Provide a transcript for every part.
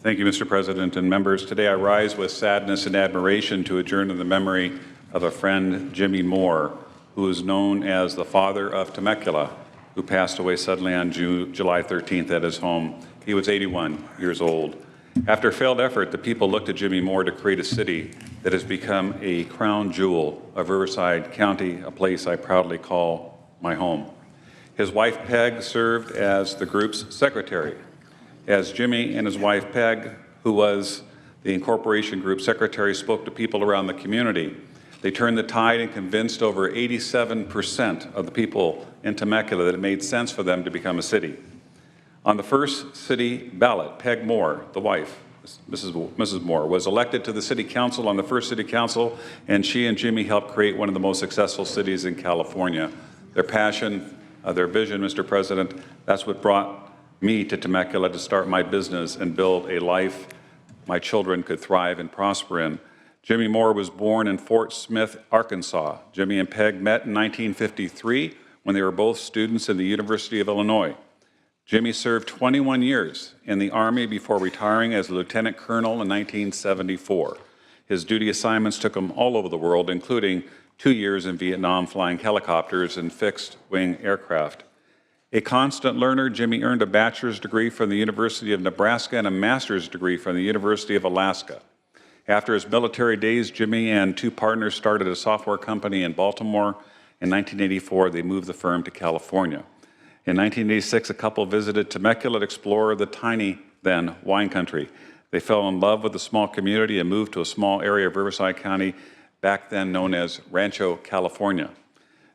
Thank you, Mr. President and members. Today I rise with sadness and admiration to adjourn in the memory of a friend, Jimmy Moore, who is known as the father of Temecula, who passed away suddenly on July 13th at his home. He was 81 years old. After a failed effort, the people looked to Jimmy Moore to create a city that has become a crown jewel of Riverside County, a place I proudly call my home. His wife, Peg, served as the group's secretary. As Jimmy and his wife, Peg, who was the incorporation group secretary, spoke to people around the community, they turned the tide and convinced over 87% of the people in Temecula that it made sense for them to become a city. On the first city ballot, Peg Moore, the wife, Mrs. Moore, was elected to the city council on the first city council, and she and Jimmy helped create one of the most successful cities in California. Their passion, their vision, Mr. President, that's what brought me to Temecula to start my business and build a life my children could thrive and prosper in. Jimmy Moore was born in Fort Smith, Arkansas. Jimmy and Peg met in 1953 when they were both students in the University of Illinois. Jimmy served 21 years in the Army before retiring as a lieutenant colonel in 1974. His duty assignments took him all over the world, including 2 years in Vietnam flying helicopters and fixed-wing aircraft. A constant learner, Jimmy earned a bachelor's degree from the University of Nebraska and a master's degree from the University of Alaska. After his military days, Jimmy and two partners started a software company in Baltimore. In 1984, they moved the firm to California. In 1986, a couple visited Temecula to explore the tiny, then, wine country. They fell in love with the small community and moved to a small area of Riverside County, back then known as Rancho, California.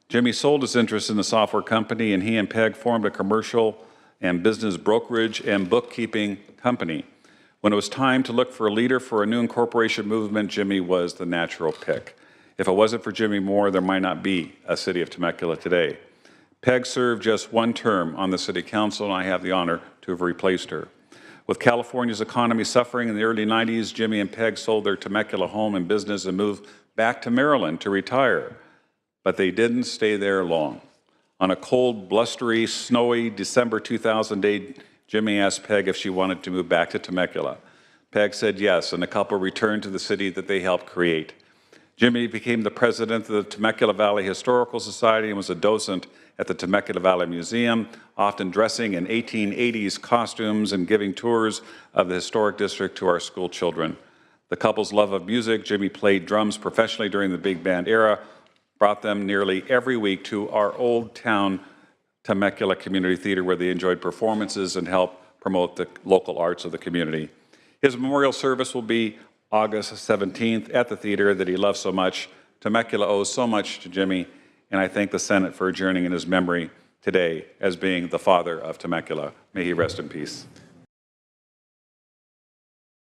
Jimmy sold his interest in the software company, and he and Peg formed a commercial and business brokerage and bookkeeping company. When it was time to look for a leader for a new incorporation movement, Jimmy was the natural pick. If it wasn't for Jimmy Moore, there might not be a city of Temecula today. Peg served just one term on the city council, and I have the honor to have replaced her. With California's economy suffering in the early 90s, Jimmy and Peg sold their Temecula home and business and moved back to Maryland to retire. But they didn't stay there long. On a cold, blustery, snowy December 2000 day, Jimmy asked Peg if she wanted to move back to Temecula. Peg said yes, and the couple returned to the city that they helped create. Jimmy became the president of the Temecula Valley Historical Society and was a docent at the Temecula Valley Museum, often dressing in 1880s costumes and giving tours of the historic district to our school children. The couple's love of music, Jimmy played drums professionally during the big band era, brought them nearly every week to our old town Temecula Community Theater, where they enjoyed performances and helped promote the local arts of the community. His memorial service will be August 17th at the theater that he loved so much. Temecula owes so much to Jimmy, and I thank the Senate for adjourning in his memory today as being the father of Temecula. May he rest in peace.